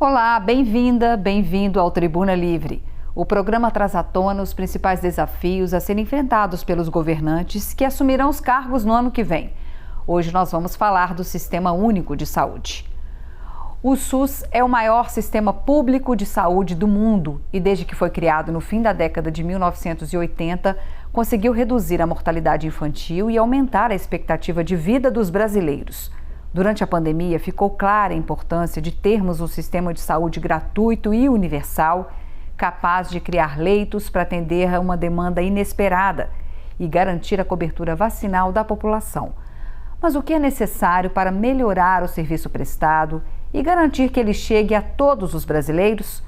Olá, bem-vinda, bem-vindo ao Tribuna Livre. O programa traz à tona os principais desafios a serem enfrentados pelos governantes que assumirão os cargos no ano que vem. Hoje nós vamos falar do Sistema Único de Saúde. O SUS é o maior sistema público de saúde do mundo e, desde que foi criado no fim da década de 1980, conseguiu reduzir a mortalidade infantil e aumentar a expectativa de vida dos brasileiros. Durante a pandemia, ficou clara a importância de termos um sistema de saúde gratuito e universal, capaz de criar leitos para atender a uma demanda inesperada e garantir a cobertura vacinal da população. Mas o que é necessário para melhorar o serviço prestado e garantir que ele chegue a todos os brasileiros?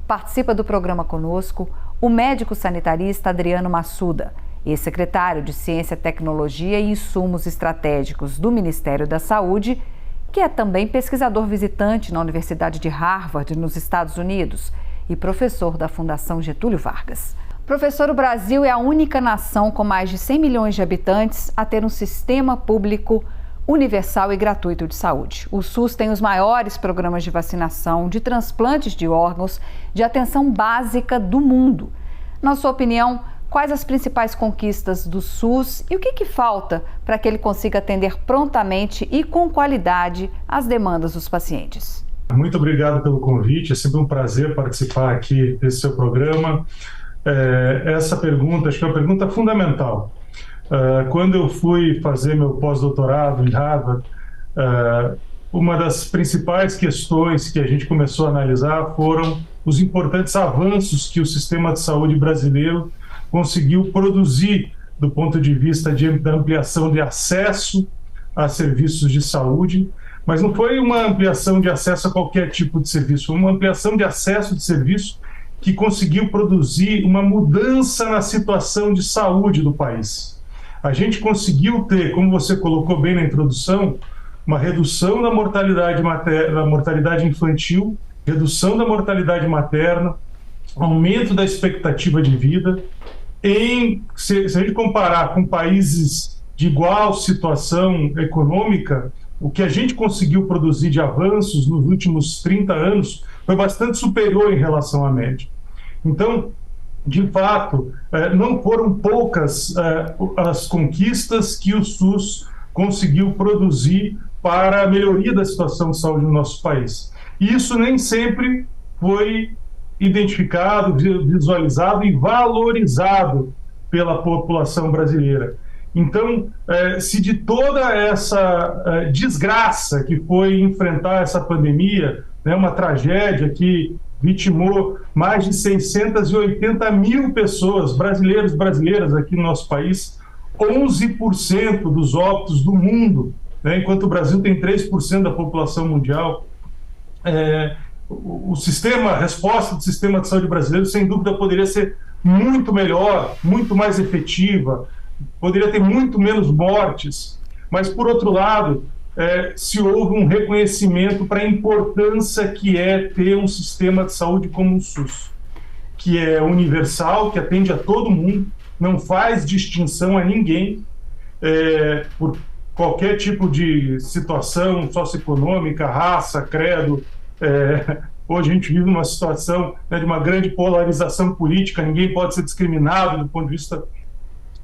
Participa do programa conosco o médico sanitarista Adriano Massuda, ex-secretário de Ciência, Tecnologia e Insumos Estratégicos do Ministério da Saúde, que é também pesquisador visitante na Universidade de Harvard, nos Estados Unidos, e professor da Fundação Getúlio Vargas. Professor, o Brasil é a única nação com mais de 100 milhões de habitantes a ter um sistema público universal e gratuito de saúde. O SUS tem os maiores programas de vacinação, de transplantes de órgãos, de atenção básica do mundo. Na sua opinião, quais as principais conquistas do SUS e o que falta para que ele consiga atender prontamente e com qualidade as demandas dos pacientes? Muito obrigado pelo convite, é sempre um prazer participar aqui desse seu programa. Essa pergunta, acho que é uma pergunta fundamental. Quando eu fui fazer meu pós-doutorado em Harvard, uma das principais questões que a gente começou a analisar foram os importantes avanços que o sistema de saúde brasileiro conseguiu produzir do ponto de vista da ampliação de acesso a serviços de saúde, mas não foi uma ampliação de acesso a qualquer tipo de serviço, foi uma ampliação de acesso de serviço que conseguiu produzir uma mudança na situação de saúde do país. A gente conseguiu ter, como você colocou bem na introdução, uma redução da mortalidade infantil, redução da mortalidade materna, aumento da expectativa de vida. Se a gente comparar com países de igual situação econômica, o que a gente conseguiu produzir de avanços nos últimos 30 anos foi bastante superior em relação à média. Então, de fato, não foram poucas as conquistas que o SUS conseguiu produzir para a melhoria da situação de saúde no nosso país. E isso nem sempre foi identificado, visualizado e valorizado pela população brasileira. Então, se de toda essa desgraça que foi enfrentar essa pandemia, né, uma tragédia que vitimou mais de 680 mil pessoas, brasileiros e brasileiras aqui no nosso país, 11% dos óbitos do mundo, né, enquanto o Brasil tem 3% da população mundial. A resposta do sistema de saúde brasileiro, sem dúvida, poderia ser muito melhor, muito mais efetiva, poderia ter muito menos mortes, mas, por outro lado, se houve um reconhecimento para a importância que é ter um sistema de saúde como o SUS, que é universal, que atende a todo mundo, não faz distinção a ninguém, por qualquer tipo de situação socioeconômica, raça, credo. Hoje a gente vive numa situação, né, de uma grande polarização política, ninguém pode ser discriminado do ponto de vista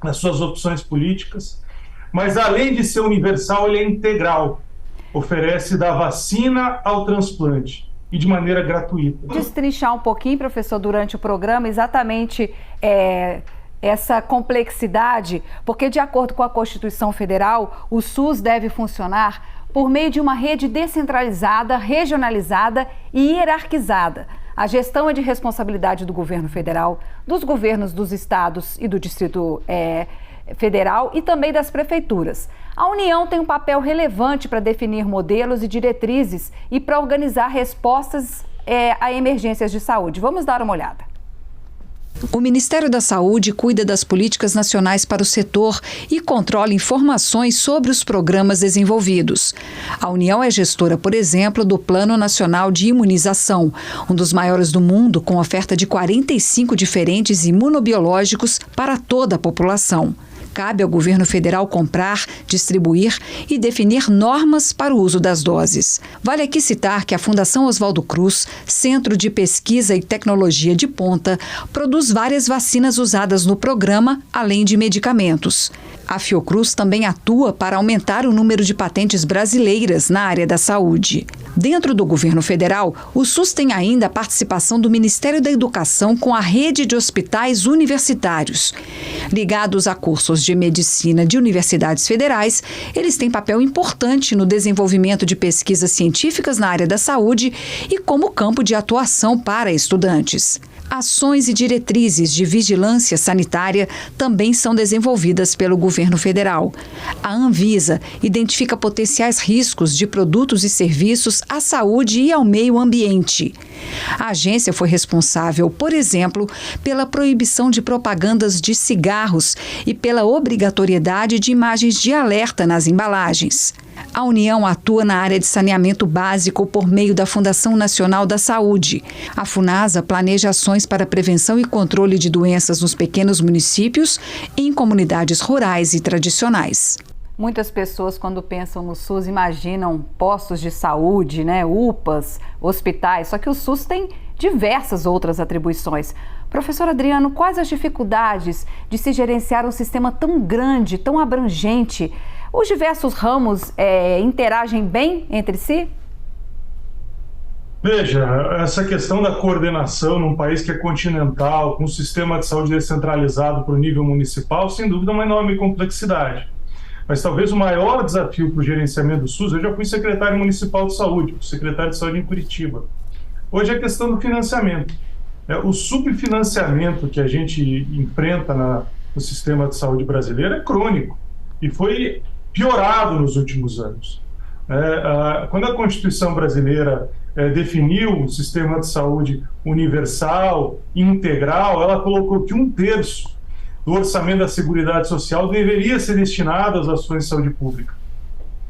das suas opções políticas, mas além de ser universal, ele é integral, oferece da vacina ao transplante e de maneira gratuita. Destrinchar um pouquinho, professor, durante o programa, exatamente essa complexidade, porque de acordo com a Constituição Federal, o SUS deve funcionar por meio de uma rede descentralizada, regionalizada e hierarquizada. A gestão é de responsabilidade do governo federal, dos governos dos estados e do Distrito Federal e também das prefeituras. A União tem um papel relevante para definir modelos e diretrizes e para organizar respostas a emergências de saúde. Vamos dar uma olhada. O Ministério da Saúde cuida das políticas nacionais para o setor e controla informações sobre os programas desenvolvidos. A União é gestora, por exemplo, do Plano Nacional de Imunização, um dos maiores do mundo, com oferta de 45 diferentes imunobiológicos para toda a população. Cabe ao governo federal comprar, distribuir e definir normas para o uso das doses. Vale aqui citar que a Fundação Oswaldo Cruz, Centro de Pesquisa e Tecnologia de Ponta, produz várias vacinas usadas no programa, além de medicamentos. A Fiocruz também atua para aumentar o número de patentes brasileiras na área da saúde. Dentro do governo federal, o SUS tem ainda a participação do Ministério da Educação com a rede de hospitais universitários. Ligados a cursos de medicina de universidades federais, eles têm papel importante no desenvolvimento de pesquisas científicas na área da saúde e como campo de atuação para estudantes. Ações e diretrizes de vigilância sanitária também são desenvolvidas pelo governo federal. A Anvisa identifica potenciais riscos de produtos e serviços à saúde e ao meio ambiente. A agência foi responsável, por exemplo, pela proibição de propagandas de cigarros e pela obrigatoriedade de imagens de alerta nas embalagens. A União atua na área de saneamento básico por meio da Fundação Nacional da Saúde. A Funasa planeja ações para a prevenção e controle de doenças nos pequenos municípios e em comunidades rurais e tradicionais. Muitas pessoas, quando pensam no SUS, imaginam postos de saúde, UPAs, hospitais, só que o SUS tem diversas outras atribuições. Professor Adriano, quais as dificuldades de se gerenciar um sistema tão grande, tão abrangente? Os diversos ramos interagem bem entre si? Veja, essa questão da coordenação num país que é continental, com um sistema de saúde descentralizado para o nível municipal, sem dúvida é uma enorme complexidade. Mas talvez o maior desafio para o gerenciamento do SUS, eu já fui secretário municipal de saúde, secretário de saúde em Curitiba. Hoje é a questão do financiamento. O subfinanciamento que a gente enfrenta no sistema de saúde brasileiro é crônico e foi piorado nos últimos anos. Quando a Constituição brasileira definiu um sistema de saúde universal, integral, ela colocou que 1/3 do orçamento da Seguridade Social deveria ser destinado às ações de saúde pública.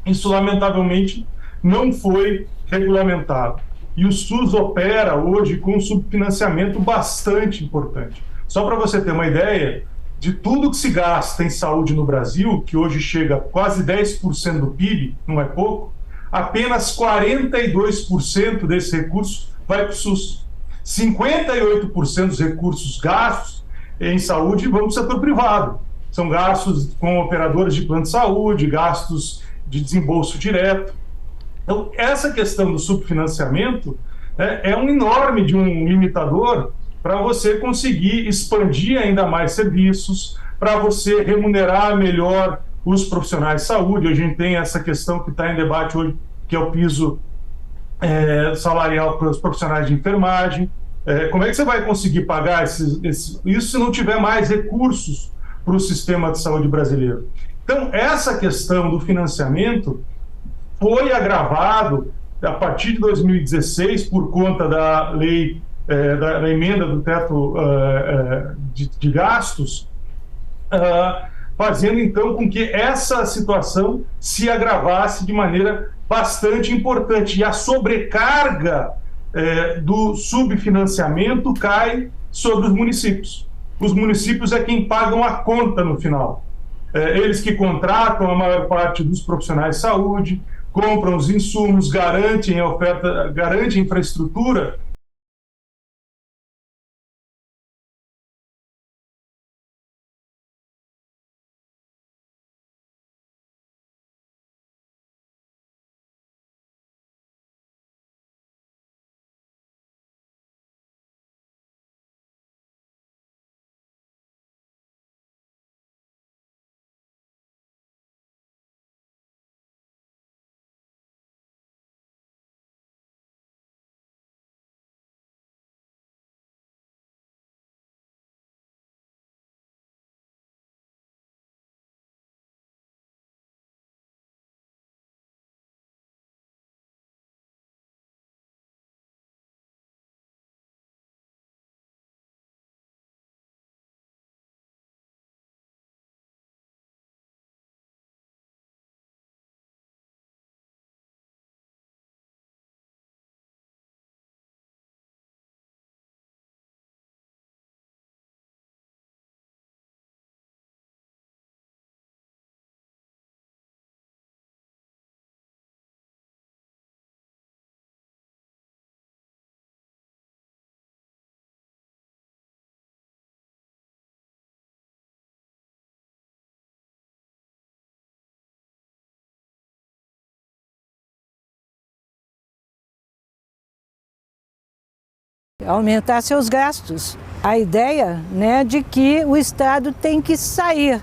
Isso, lamentavelmente, não foi regulamentado. E o SUS opera hoje com um subfinanciamento bastante importante. Só para você ter uma ideia, de tudo que se gasta em saúde no Brasil, que hoje chega a quase 10% do PIB, não é pouco, apenas 42% desse recurso vai para o SUS. 58% dos recursos gastos em saúde vão para o setor privado. São gastos com operadoras de plano de saúde, gastos de desembolso direto. Então, essa questão do subfinanciamento é um enorme de um limitador para você conseguir expandir ainda mais serviços, para você remunerar melhor os profissionais de saúde. A gente tem essa questão que está em debate hoje, que é o piso salarial para os profissionais de enfermagem. Como é que você vai conseguir pagar isso se não tiver mais recursos para o sistema de saúde brasileiro? Então, essa questão do financiamento foi agravado a partir de 2016 por conta da lei, da emenda do teto de gastos, fazendo então com que essa situação se agravasse de maneira bastante importante. E a sobrecarga do subfinanciamento cai sobre os municípios. Os municípios é quem pagam a conta no final. Eles que contratam a maior parte dos profissionais de saúde, compram os insumos, garantem a oferta, garantem a infraestrutura aumentar seus gastos. A ideia, né, de que o Estado tem que sair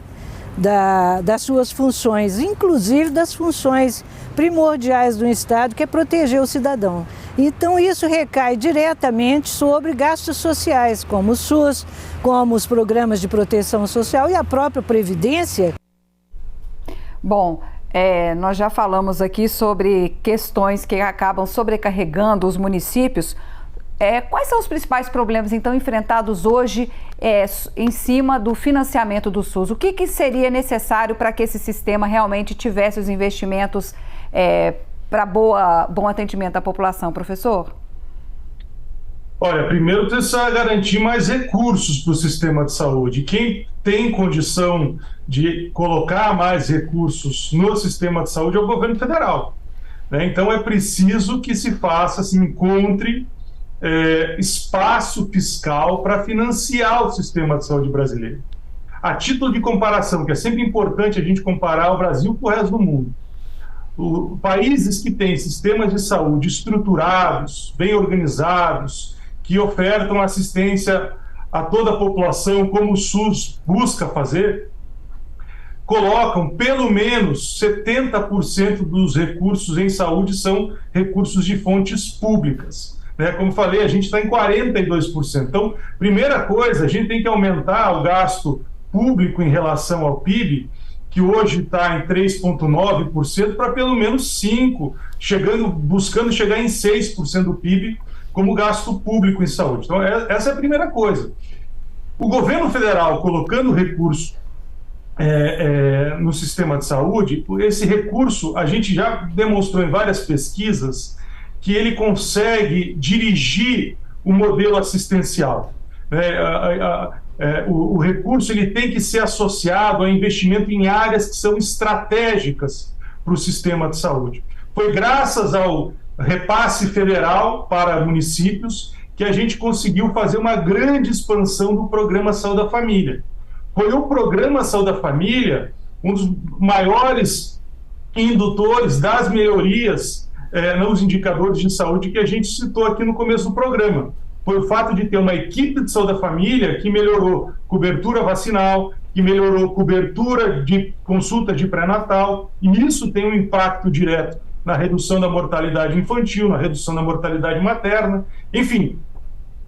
das suas funções, inclusive das funções primordiais do Estado, que é proteger o cidadão. Então isso recai diretamente sobre gastos sociais, como o SUS, como os programas de proteção social e a própria Previdência. Bom, nós já falamos aqui sobre questões que acabam sobrecarregando os municípios. Quais são os principais problemas, então, enfrentados hoje em cima do financiamento do SUS? O que seria necessário para que esse sistema realmente tivesse os investimentos para bom atendimento à população, professor? Olha, primeiro precisa garantir mais recursos para o sistema de saúde. Quem tem condição de colocar mais recursos no sistema de saúde é o governo federal, né? Então é preciso que se encontre espaço fiscal para financiar o sistema de saúde brasileiro. A título de comparação, que é sempre importante a gente comparar o Brasil com o resto do mundo. Países que têm sistemas de saúde estruturados, bem organizados, que ofertam assistência a toda a população, como o SUS busca fazer, colocam pelo menos 70% dos recursos em saúde são recursos de fontes públicas. Como falei, a gente está em 42%. Então, primeira coisa, a gente tem que aumentar o gasto público em relação ao PIB, que hoje está em 3,9%, para pelo menos 5%, buscando chegar em 6% do PIB como gasto público em saúde. Então, essa é a primeira coisa. O governo federal colocando recurso no sistema de saúde, esse recurso a gente já demonstrou em várias pesquisas que ele consegue dirigir o modelo assistencial. O recurso ele tem que ser associado a investimento em áreas que são estratégicas para o sistema de saúde. Foi graças ao repasse federal para municípios que a gente conseguiu fazer uma grande expansão do Programa Saúde da Família. Foi o Programa Saúde da Família um dos maiores indutores das melhorias nos indicadores de saúde que a gente citou aqui no começo do programa. Foi o fato de ter uma equipe de saúde da família que melhorou cobertura vacinal, que melhorou cobertura de consulta de pré-natal, e isso tem um impacto direto na redução da mortalidade infantil, na redução da mortalidade materna, enfim,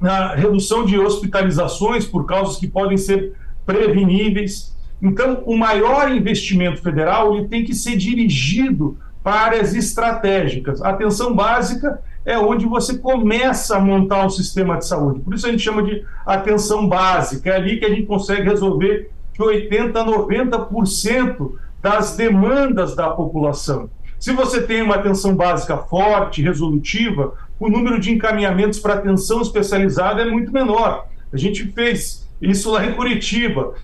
na redução de hospitalizações por causas que podem ser preveníveis. Então, o maior investimento federal ele tem que ser dirigido para áreas estratégicas. A atenção básica é onde você começa a montar um sistema de saúde. Por isso a gente chama de atenção básica. É ali que a gente consegue resolver de 80% a 90% das demandas da população. Se você tem uma atenção básica forte, resolutiva, o número de encaminhamentos para atenção especializada é muito menor. A gente fez isso lá em Curitiba,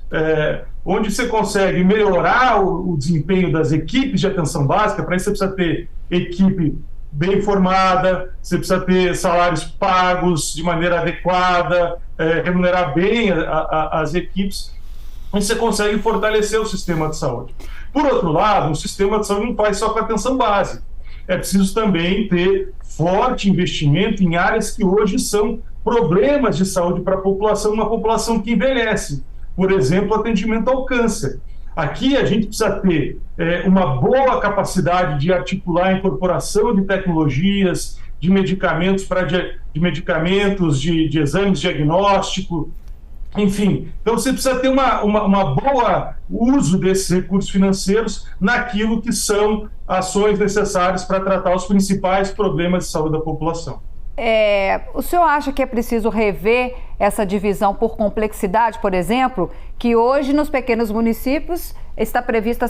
onde você consegue melhorar o desempenho das equipes de atenção básica. Para isso você precisa ter equipe bem formada, você precisa ter salários pagos de maneira adequada, remunerar bem as equipes, e você consegue fortalecer o sistema de saúde. Por outro lado, o sistema de saúde não faz só com a atenção básica. É preciso também ter forte investimento em áreas que hoje são problemas de saúde para a população, uma população que envelhece. Por exemplo, atendimento ao câncer. Aqui a gente precisa ter uma boa capacidade de articular a incorporação de tecnologias, de medicamentos, de exames diagnóstico, enfim. Então você precisa ter uma boa uso desses recursos financeiros naquilo que são ações necessárias para tratar os principais problemas de saúde da população. O senhor acha que é preciso rever essa divisão por complexidade, por exemplo, que hoje nos pequenos municípios está prevista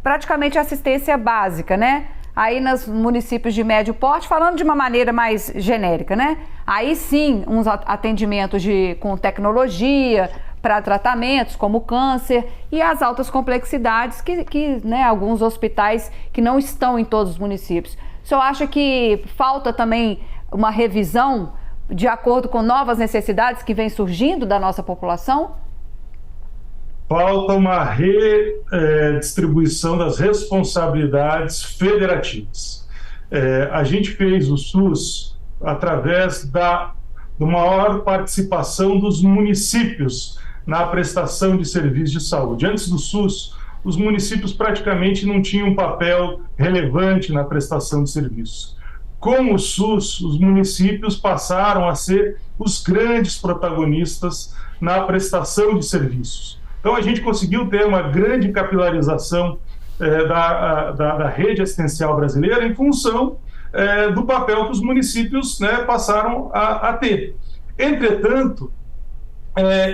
praticamente assistência básica, né? Aí nos municípios de médio porte, falando de uma maneira mais genérica, né? Aí sim, uns atendimentos com tecnologia para tratamentos como câncer e as altas complexidades que né, alguns hospitais que não estão em todos os municípios. O senhor acha que falta também uma revisão de acordo com novas necessidades que vêm surgindo da nossa população? Falta uma redistribuição das responsabilidades federativas. A gente fez o SUS através da de maior participação dos municípios na prestação de serviços de saúde. Antes do SUS, os municípios praticamente não tinham um papel relevante na prestação de serviços. Com o SUS, os municípios passaram a ser os grandes protagonistas na prestação de serviços. Então, a gente conseguiu ter uma grande capilarização da rede assistencial brasileira em função do papel que os municípios, né, passaram a ter. Entretanto,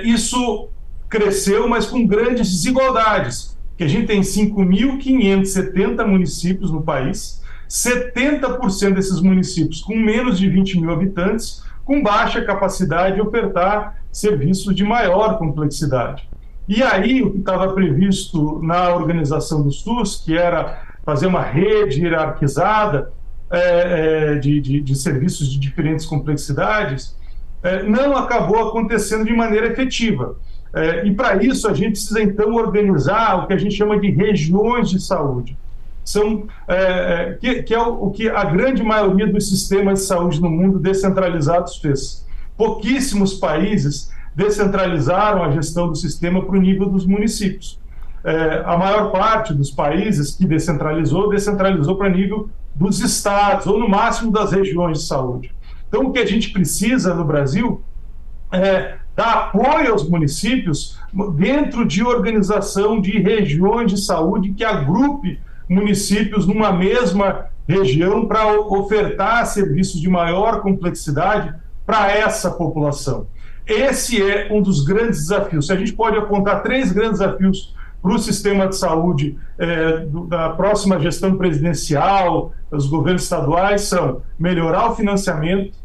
isso cresceu, mas com grandes desigualdades, que a gente tem 5.570 municípios no país, 70% desses municípios com menos de 20 mil habitantes, com baixa capacidade de ofertar serviços de maior complexidade. E aí, o que estava previsto na organização do SUS, que era fazer uma rede hierarquizada de serviços de diferentes complexidades, não acabou acontecendo de maneira efetiva. E para isso, a gente precisa, então, organizar o que a gente chama de regiões de saúde. Que é o que a grande maioria dos sistemas de saúde no mundo descentralizados fez. Pouquíssimos países descentralizaram a gestão do sistema para o nível dos municípios. A maior parte dos países que descentralizou para nível dos estados, ou no máximo das regiões de saúde. Então, o que a gente precisa no Brasil é dar apoio aos municípios dentro de organização de regiões de saúde que agrupe municípios numa mesma região para ofertar serviços de maior complexidade para essa população. Esse é um dos grandes desafios. Se a gente pode apontar 3 grandes desafios para o sistema de saúde da próxima gestão presidencial, dos governos estaduais, são melhorar o financiamento,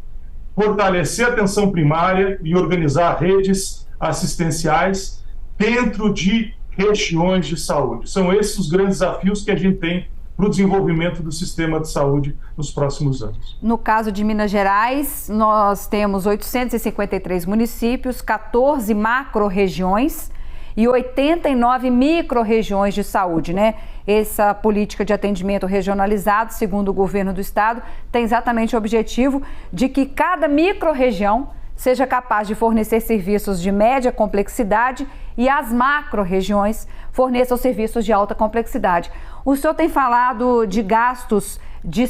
fortalecer a atenção primária e organizar redes assistenciais dentro de regiões de saúde. São esses os grandes desafios que a gente tem para o desenvolvimento do sistema de saúde nos próximos anos. No caso de Minas Gerais, nós temos 853 municípios, 14 macro-regiões e 89 micro-regiões de saúde, né? Essa política de atendimento regionalizado, segundo o governo do estado, tem exatamente o objetivo de que cada micro-região seja capaz de fornecer serviços de média complexidade e as macro-regiões forneçam serviços de alta complexidade. O senhor tem falado de gastos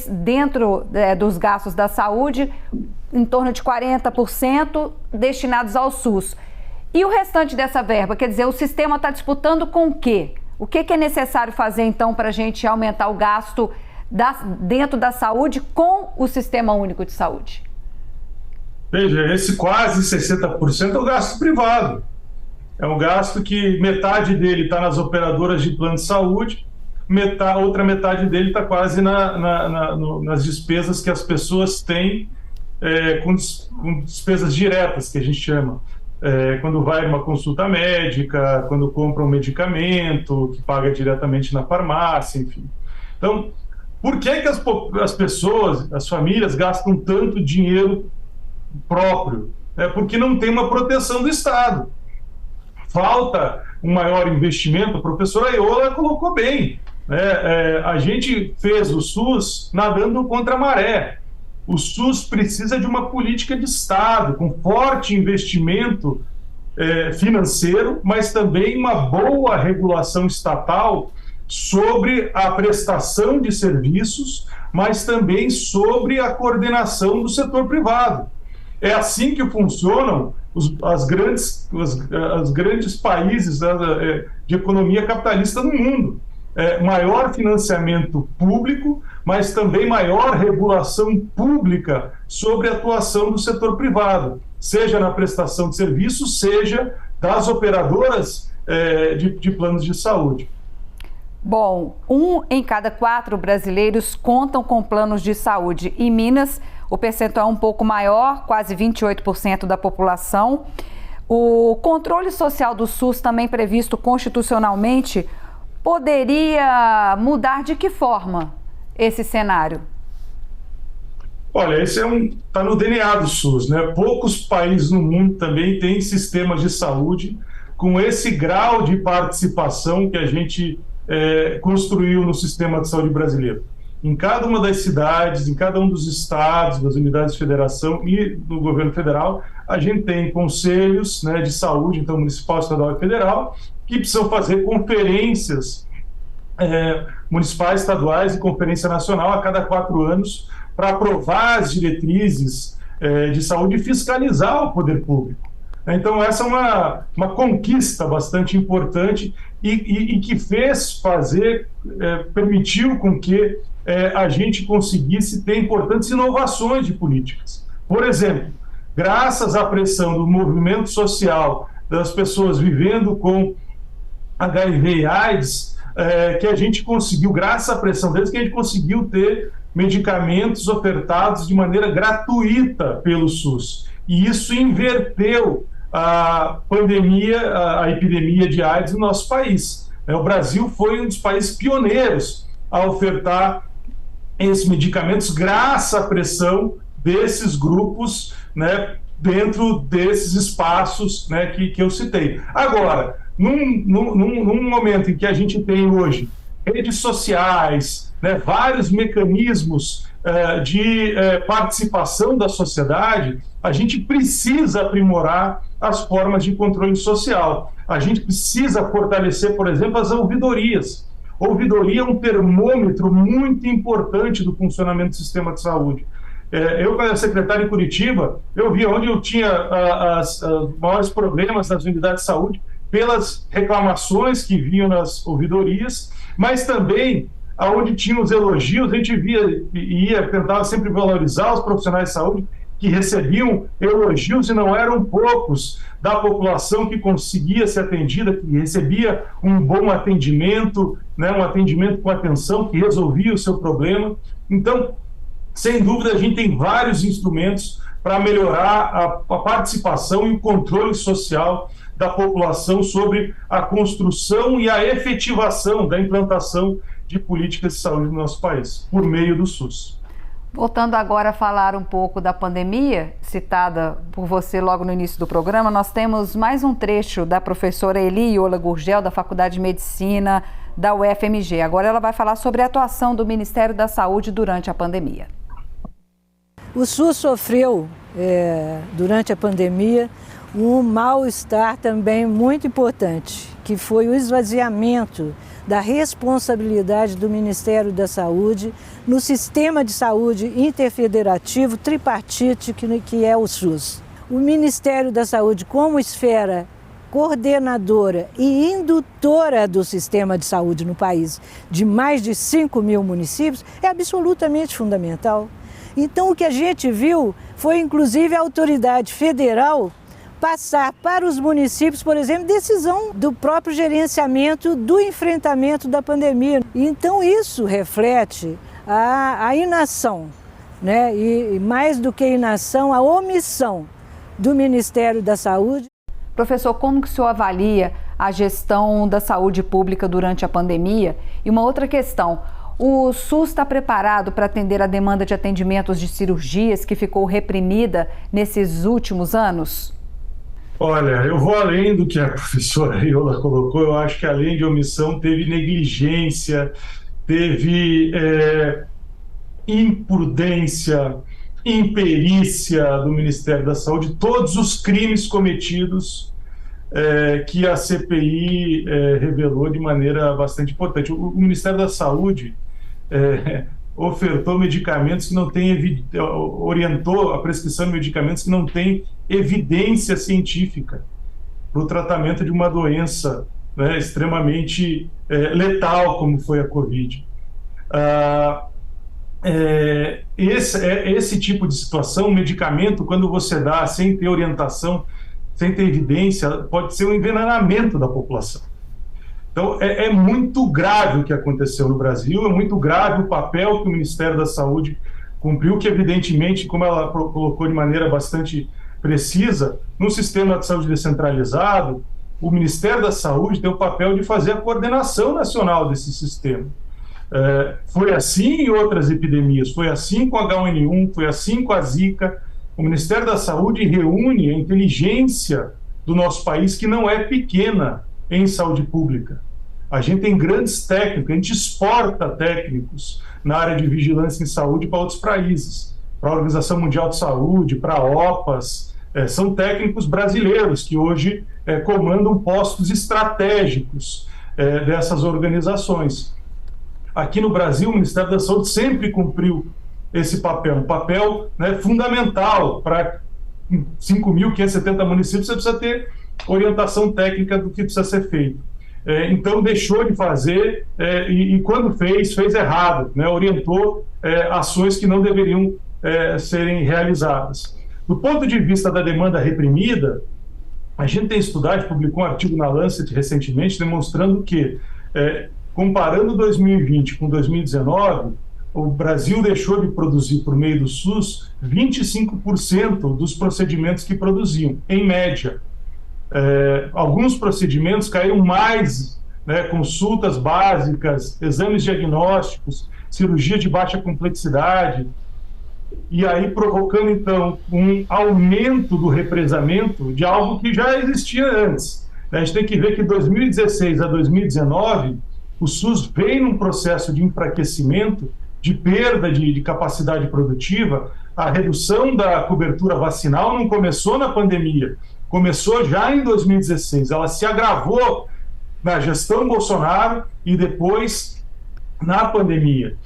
dentro dos gastos da saúde, em torno de 40% destinados ao SUS. E o restante dessa verba? Quer dizer, o sistema está disputando com o quê? O que é necessário fazer, então, para a gente aumentar o gasto dentro da saúde com o Sistema Único de Saúde? Veja, esse quase 60% é o gasto privado. É um gasto que metade dele está nas operadoras de plano de saúde, outra metade dele está quase nas despesas que as pessoas têm com despesas diretas, que a gente chama. Quando vai uma consulta médica, quando compra um medicamento, que paga diretamente na farmácia, enfim. Então, por que as pessoas, as famílias, gastam tanto dinheiro próprio? Porque não tem uma proteção do Estado. Falta um maior investimento. A professora Iola colocou bem. A gente fez o SUS nadando contra a maré. O SUS precisa de uma política de Estado, com forte investimento financeiro, mas também uma boa regulação estatal sobre a prestação de serviços, mas também sobre a coordenação do setor privado. É assim que funcionam os grandes países de economia capitalista no mundo. Maior financiamento público, mas também maior regulação pública sobre a atuação do setor privado, seja na prestação de serviços, seja das operadoras de planos de saúde. Bom, 1 em cada 4 brasileiros contam com planos de saúde. Em Minas, o percentual é um pouco maior, quase 28% da população. O controle social do SUS, também previsto constitucionalmente, poderia mudar de que forma esse cenário? Olha, esse está no DNA do SUS, né? Poucos países no mundo também têm sistemas de saúde com esse grau de participação que a gente construiu no sistema de saúde brasileiro. em cada uma das cidades, em cada um dos estados, das unidades de federação e do governo federal, a gente tem conselhos, né, de saúde, então municipal, estadual e federal, que precisam fazer conferências municipais, estaduais e conferência nacional a cada 4 anos para aprovar as diretrizes de saúde e fiscalizar o poder público. Então essa é uma conquista bastante importante e que permitiu com que a gente conseguisse ter importantes inovações de políticas. Por exemplo, graças à pressão do movimento social, das pessoas vivendo com HIV e AIDS, que a gente conseguiu, graças à pressão deles, que a gente conseguiu ter medicamentos ofertados de maneira gratuita pelo SUS. E isso inverteu a epidemia de AIDS no nosso país. O Brasil foi um dos países pioneiros a ofertar esses medicamentos graças à pressão desses grupos, né, dentro desses espaços, né, que eu citei. Agora, num momento em que a gente tem hoje redes sociais, né, vários mecanismos de participação da sociedade, a gente precisa aprimorar as formas de controle social. A gente precisa fortalecer, por exemplo, as ouvidorias. Ouvidoria é um termômetro muito importante do funcionamento do sistema de saúde. Eu, como secretário em Curitiba, eu vi onde eu tinha os maiores problemas nas unidades de saúde pelas reclamações que vinham nas ouvidorias, mas também aonde tinha os elogios, a gente tentava sempre valorizar os profissionais de saúde que recebiam elogios, e não eram poucos, da população que conseguia ser atendida, que recebia um bom atendimento, né, um atendimento com atenção, que resolvia o seu problema. Então, sem dúvida, a gente tem vários instrumentos para melhorar a participação e o controle social da população sobre a construção e a efetivação da implantação de políticas de saúde no nosso país, por meio do SUS. Voltando agora a falar um pouco da pandemia, citada por você logo no início do programa, nós temos mais um trecho da professora Eli Iola Gurgel, da Faculdade de Medicina da UFMG. Agora ela vai falar sobre a atuação do Ministério da Saúde durante a pandemia. O SUS sofreu, durante a pandemia, um mal-estar também muito importante, que foi o esvaziamento da responsabilidade do Ministério da Saúde no sistema de saúde interfederativo tripartite que é o SUS. O Ministério da Saúde, como esfera coordenadora e indutora do sistema de saúde no país, de mais de 5 mil municípios, é absolutamente fundamental. Então, o que a gente viu foi, inclusive, a autoridade federal passar para os municípios, por exemplo, decisão do próprio gerenciamento do enfrentamento da pandemia. Então isso reflete a inação, né? E mais do que a inação, a omissão do Ministério da Saúde. Professor, como que o senhor avalia a gestão da saúde pública durante a pandemia? E uma outra questão, o SUS está preparado para atender a demanda de atendimentos de cirurgias que ficou reprimida nesses últimos anos? Olha, eu vou além do que a professora Iola colocou. Eu acho que além de omissão teve negligência, teve imprudência, imperícia do Ministério da Saúde, todos os crimes cometidos que a CPI revelou de maneira bastante importante. O Ministério da Saúde ofertou medicamentos que não têm, orientou a prescrição de medicamentos que não têm evidência científica para o tratamento de uma doença, né, extremamente letal, como foi a Covid. Esse tipo de situação, um medicamento, quando você dá sem ter orientação, sem ter evidência, pode ser um envenenamento da população. Então, é muito grave o que aconteceu no Brasil, é muito grave o papel que o Ministério da Saúde cumpriu, que evidentemente, como ela colocou de maneira bastante precisa, no sistema de saúde descentralizado, o Ministério da Saúde tem o papel de fazer a coordenação nacional desse sistema. Foi assim em outras epidemias, foi assim com a H1N1, foi assim com a Zika. O Ministério da Saúde reúne a inteligência do nosso país, que não é pequena em saúde pública. A gente tem grandes técnicos, a gente exporta técnicos na área de vigilância em saúde para outros países, para a Organização Mundial de Saúde, para a OPAS. São técnicos brasileiros que hoje comandam postos estratégicos dessas organizações. Aqui no Brasil, o Ministério da Saúde sempre cumpriu esse papel, um papel, né, fundamental. Para 5.570 municípios, você precisa ter orientação técnica do que precisa ser feito. Então, deixou de fazer e quando fez errado, né, orientou ações que não deveriam serem realizadas. Do ponto de vista da demanda reprimida, a gente tem estudado, publicou um artigo na Lancet recentemente, demonstrando que, comparando 2020 com 2019, o Brasil deixou de produzir, por meio do SUS, 25% dos procedimentos que produziam, em média. Alguns procedimentos caíram mais, né, consultas básicas, exames diagnósticos, cirurgia de baixa complexidade, e aí provocando, então, um aumento do represamento de algo que já existia antes. A gente tem que ver que de 2016 a 2019, o SUS veio num processo de enfraquecimento, de perda de capacidade produtiva. A redução da cobertura vacinal não começou na pandemia, começou já em 2016. Ela se agravou na gestão Bolsonaro e depois na pandemia.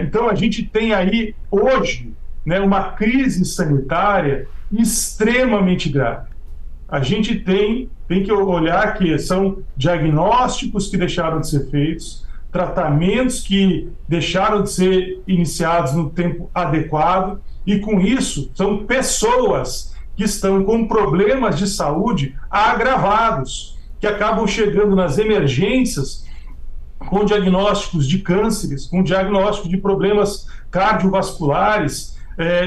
Então, a gente tem aí, hoje, né, uma crise sanitária extremamente grave. A gente tem que olhar que são diagnósticos que deixaram de ser feitos, tratamentos que deixaram de ser iniciados no tempo adequado, e com isso são pessoas que estão com problemas de saúde agravados, que acabam chegando nas emergências com diagnósticos de cânceres, com diagnóstico de problemas cardiovasculares,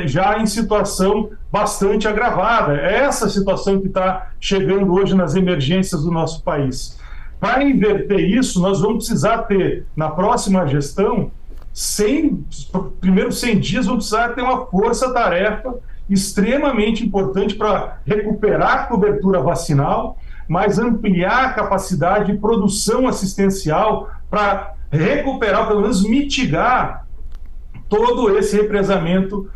já em situação bastante agravada. É essa situação que está chegando hoje nas emergências do nosso país. Para inverter isso, nós vamos precisar ter, na próxima gestão, primeiros 100 dias, vamos precisar ter uma força-tarefa extremamente importante para recuperar a cobertura vacinal, mas ampliar a capacidade de produção assistencial para recuperar, pelo menos mitigar todo esse represamento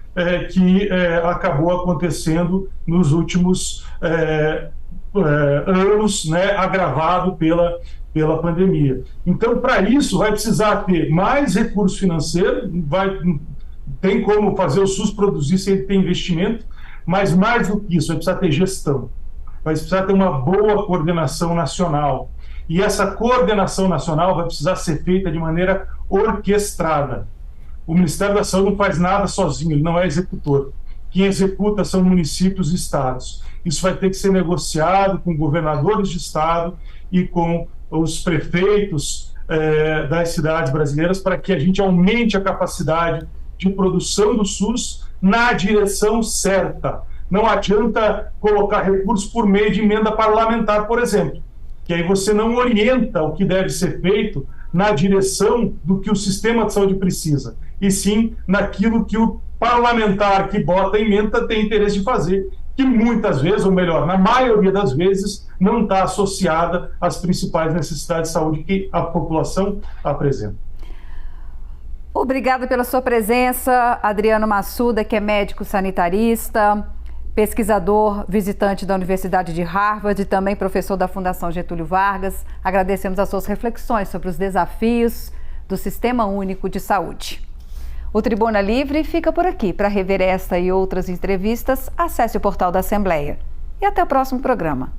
que acabou acontecendo nos últimos anos, né, agravado pela pandemia. Então, para isso, vai precisar ter mais recurso financeiro, tem como fazer o SUS produzir sem ter investimento, mas mais do que isso, vai precisar ter gestão, vai precisar ter uma boa coordenação nacional. E essa coordenação nacional vai precisar ser feita de maneira orquestrada. O Ministério da Saúde não faz nada sozinho, ele não é executor. Quem executa são municípios e estados. Isso vai ter que ser negociado com governadores de estado e com os prefeitos das cidades brasileiras para que a gente aumente a capacidade de produção do SUS na direção certa. Não adianta colocar recursos por meio de emenda parlamentar, por exemplo, que aí você não orienta o que deve ser feito na direção do que o sistema de saúde precisa, e sim naquilo que o parlamentar que bota a emenda tem interesse de fazer, que muitas vezes, ou melhor, na maioria das vezes, não está associada às principais necessidades de saúde que a população apresenta. Obrigada pela sua presença, Adriano Massuda, que é médico sanitarista, pesquisador visitante da Universidade de Harvard e também professor da Fundação Getúlio Vargas. Agradecemos as suas reflexões sobre os desafios do Sistema Único de Saúde. O Tribuna Livre fica por aqui. Para rever esta e outras entrevistas, acesse o portal da Assembleia. E até o próximo programa.